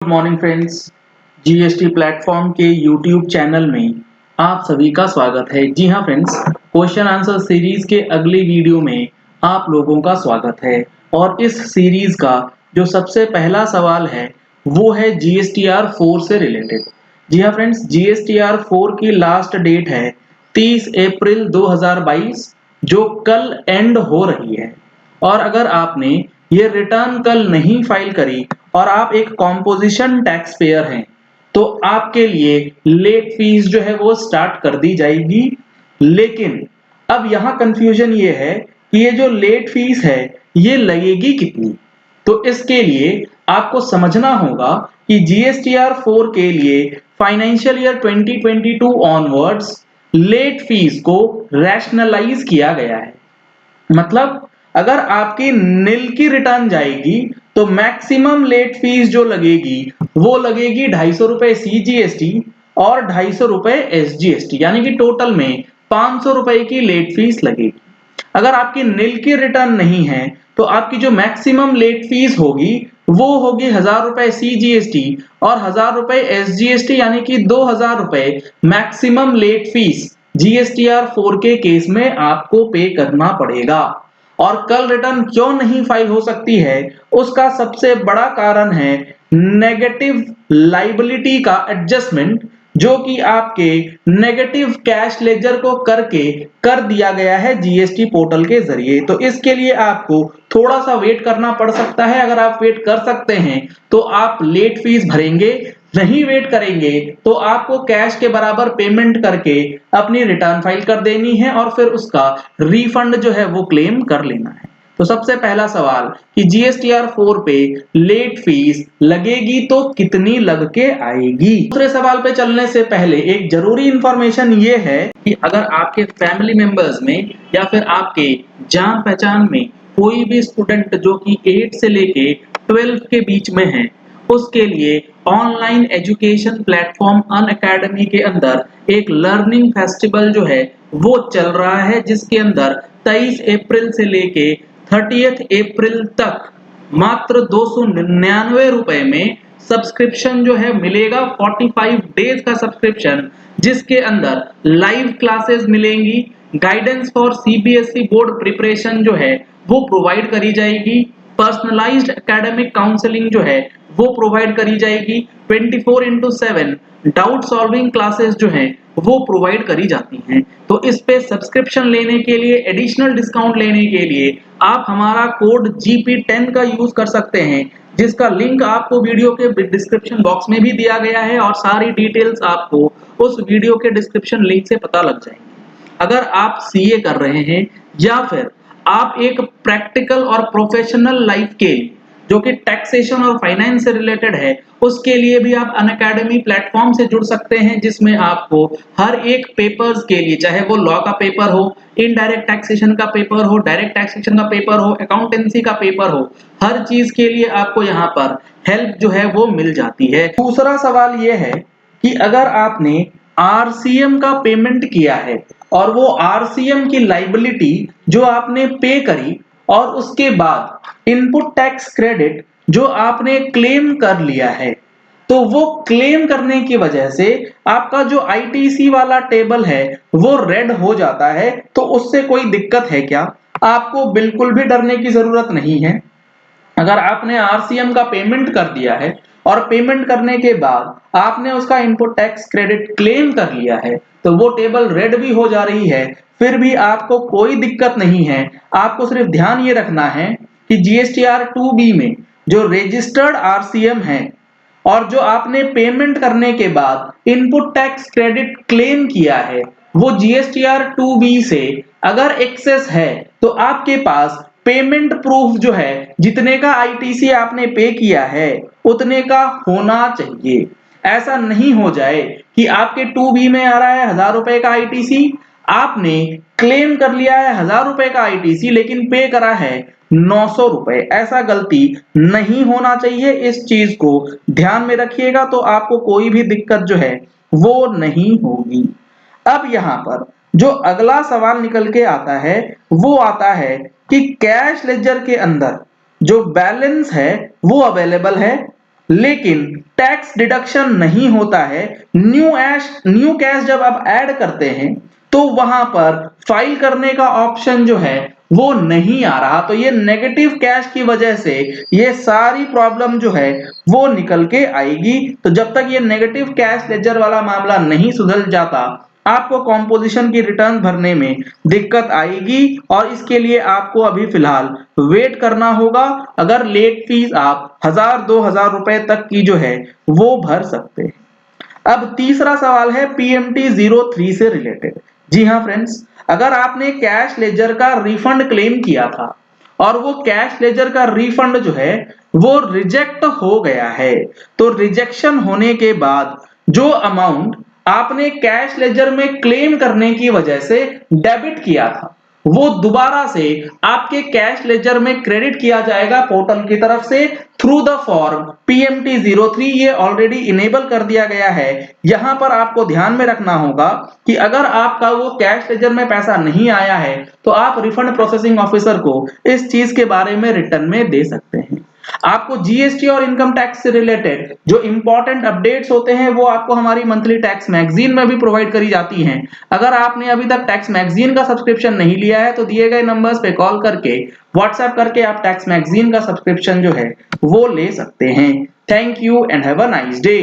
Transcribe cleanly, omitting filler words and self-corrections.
Good morning friends. GST platform के YouTube channel में आप सभी का स्वागत है। जी हाँ फ्रेंड्स, क्वेश्चन आंसर सीरीज के अगली वीडियो में आप लोगों का स्वागत है। और इस सीरीज का जो सबसे पहला सवाल है वो है जीएसटीआर 4 से रिलेटेड। जी हाँ फ्रेंड्स, जीएसटीआर 4 की लास्ट डेट है 30 अप्रैल 2022 जो कल एंड हो रही है। और अगर आपने ये रिटर्न कल नहीं फाइल करी और आप एक कॉम्पोजिशन टैक्स पेयर हैं तो आपके लिए लेट फीस जो है वो स्टार्ट कर दी जाएगी। लेकिन अब यहाँ कंफ्यूजन ये है कि ये जो लेट फीस है ये लगेगी कितनी। तो इसके लिए आपको समझना होगा कि जीएसटीआर 4 के लिए financial year 2022 onwards late fee को रैशनलाइज किया गया है। मतलब अगर आपकी नील की रिटर्न जाएगी तो मैक्सिमम लेट फीस जो लगेगी वो लगेगी 250 रुपए सीजीएसटी और 250 रुपए एसजीएसटी, यानी कि टोटल में 500 रुपए की लेट फीस लगेगी। अगर आपकी नील की रिटर्न नहीं है तो आपकी जो मैक्सिमम लेट फीस होगी वो होगी 1000 रुपए सीजीएसटी और 1000 रुपए एसजीएसटी, यानी कि 2000 रुपए मैक्सिमम लेट फीस जीएसटीआर 4 के केस में आपको पे करना पड़ेगा। और कल रिटर्न क्यों नहीं फाइल हो सकती है उसका सबसे बड़ा कारण है नेगेटिव लाइबिलिटी का एडजस्टमेंट, जो कि आपके नेगेटिव कैश लेजर को करके कर दिया गया है जीएसटी पोर्टल के जरिए। तो इसके लिए आपको थोड़ा सा वेट करना पड़ सकता है। अगर आप वेट कर सकते हैं तो आप लेट फीस भरेंगे, नहीं वेट करेंगे तो आपको कैश के बराबर पेमेंट करके अपनी रिटर्न फाइल कर देनी है और फिर उसका रिफंड जो है वो क्लेम कर लेना है। तो सबसे पहला सवाल कि जीएसटीआर 4 पे लेट फीस लगेगी तो कितनी लग के आएगी। दूसरे सवाल पे चलने से पहले एक जरूरी इंफॉर्मेशन ये है कि अगर आपके फैमिली मेंबर्स में या फिर आपके जान पहचान में कोई भी स्टूडेंट जो कि 8 से लेके 12 के बीच में है उसके लिए ऑनलाइन एजुकेशन प्लेटफॉर्म अनअकैडमी के अंदर एक लर्निंग फेस्टिवल जो है वो चल रहा है, जिसके अंदर 23 अप्रैल से लेके 30 अप्रैल तक मात्र 299 रुपए में सब्सक्रिप्शन जो है मिलेगा। 45 डेज का सब्सक्रिप्शन, जिसके अंदर लाइव क्लासेस मिलेंगी, guidance for CBSE board preparation जो है वो प्रोवाइड करी जाएगी, पर्सनलाइज्ड एकेडमिक काउंसलिंग जो है वो प्रोवाइड करी जाएगी, 24/7 डाउट सॉल्विंग क्लासेस जो हैं वो प्रोवाइड करी जाती हैं। तो इस पे सब्सक्रिप्शन लेने के लिए, एडिशनल डिस्काउंट लेने के लिए आप हमारा कोड GP10 का यूज कर सकते हैं, जिसका लिंक आपको वीडियो के डिस्क्रिप्शन बॉक्स में भी दिया गया है और सारी डिटेल्स आपको उस वीडियो के डिस्क्रिप्शन लिंक से पता लग जाएंगी। अगर आप सीए कर रहे हैं या फिर आप एक प्रैक्टिकल और प्रोफेशनल लाइफ के जो कि टैक्सेशन और फाइनेंस से रिलेटेड है उसके लिए भी आप अनअकैडमी प्लेटफॉर्म से जुड़ सकते हैं, जिसमें आपको हर एक पेपर्स के लिए, चाहे वो लॉ का पेपर हो, इनडायरेक्ट टैक्सेशन का पेपर हो, डायरेक्ट टैक्सेशन का पेपर हो, अकाउंटेंसी का पेपर हो, हर चीज के लिए आपको यहाँ पर हेल्प जो है वो मिल जाती है। दूसरा सवाल ये है कि अगर आपने आरसीएम का पेमेंट किया है और वो आरसीएम की लाइबिलिटी जो आपने पे करी और उसके बाद इनपुट टैक्स क्रेडिट जो आपने क्लेम कर लिया है, तो वो क्लेम करने की वजह से आपका जो आईटीसी वाला टेबल है वो रेड हो जाता है। तो उससे कोई दिक्कत है क्या? आपको बिल्कुल भी डरने की जरूरत नहीं है। अगर आपने आरसीएम का पेमेंट कर दिया है और पेमेंट करने के बाद आपने उसका इनपुट टैक्स क्रेडिट क्लेम कर लिया है तो वो टेबल रेड भी हो जा रही है, फिर भी आपको कोई दिक्कत नहीं है। आपको सिर्फ ध्यान ये रखना है कि जीएसटीआर 2B में जो रजिस्टर्ड आरसीएम है और जो आपने पेमेंट करने के बाद इनपुट टैक्स क्रेडिट क्लेम किया है वो जीएसटीआर 2B से अगर एक्सेस है तो आपके पास पेमेंट प्रूफ जो है जितने का आईटीसी आपने पे किया है उतने का होना चाहिए। ऐसा नहीं हो जाए कि आपके 2B में आ रहा है 1000 रुपए का आईटीसी, आपने क्लेम कर लिया है 1000 रुपए का आईटीसी लेकिन पे करा है 900 रुपए। ऐसा गलती नहीं होना चाहिए, इस चीज को ध्यान में रखिएगा तो आपको कोई भी दिक्कत जो है वो नहीं होगी। अब यहाँ पर जो अगला सवाल निकल के आता है वो आता है कि कैश लेजर के अंदर जो बैलेंस है वो अवेलेबल है लेकिन टैक्स डिडक्शन नहीं होता है। न्यू कैश जब आप ऐड करते हैं तो वहां पर फाइल करने का ऑप्शन जो है वो नहीं आ रहा, तो ये नेगेटिव कैश की वजह से ये सारी प्रॉब्लम जो है वो निकल के आएगी। तो जब तक ये नेगेटिव कैश लेजर वाला मामला नहीं सुधर जाता, आपको कॉम्पोजिशन की रिटर्न भरने में दिक्कत आएगी और इसके लिए आपको अभी फिलहाल वेट करना होगा। अगर लेट फीस आप 1000-2000 रुपए तक की जो है वो भर सकते हैं। अब तीसरा सवाल है पीएमटी 03 से रिलेटेड। जी हाँ फ्रेंड्स, अगर आपने कैश लेजर का रिफंड क्लेम किया था और वो कैश लेजर का रिफंड जो है वो रिजेक्ट हो गया है, तो रिजेक्शन होने के बाद जो अमाउंट आपने कैश लेजर में क्लेम करने की वजह से डेबिट किया था वो दोबारा से आपके कैश लेजर में क्रेडिट किया जाएगा पोर्टल की तरफ से थ्रू द फॉर्म पीएमटी 03। ये ऑलरेडी इनेबल कर दिया गया है। यहां पर आपको ध्यान में रखना होगा कि अगर आपका वो कैश लेजर में पैसा नहीं आया है तो आप रिफंड प्रोसेसिंग ऑफिसर को इस चीज के बारे में रिटर्न में दे सकते हैं। आपको जीएसटी और इनकम टैक्स से रिलेटेड जो इंपॉर्टेंट अपडेट्स होते हैं वो आपको हमारी मंथली टैक्स मैगजीन में भी प्रोवाइड करी जाती हैं। अगर आपने अभी तक टैक्स मैगजीन का सब्सक्रिप्शन नहीं लिया है तो दिए गए नंबर्स पे कॉल करके व्हाट्सएप करके आप टैक्स मैगजीन का सब्सक्रिप्शन जो है वो ले सकते हैं। Thank you and have a nice day.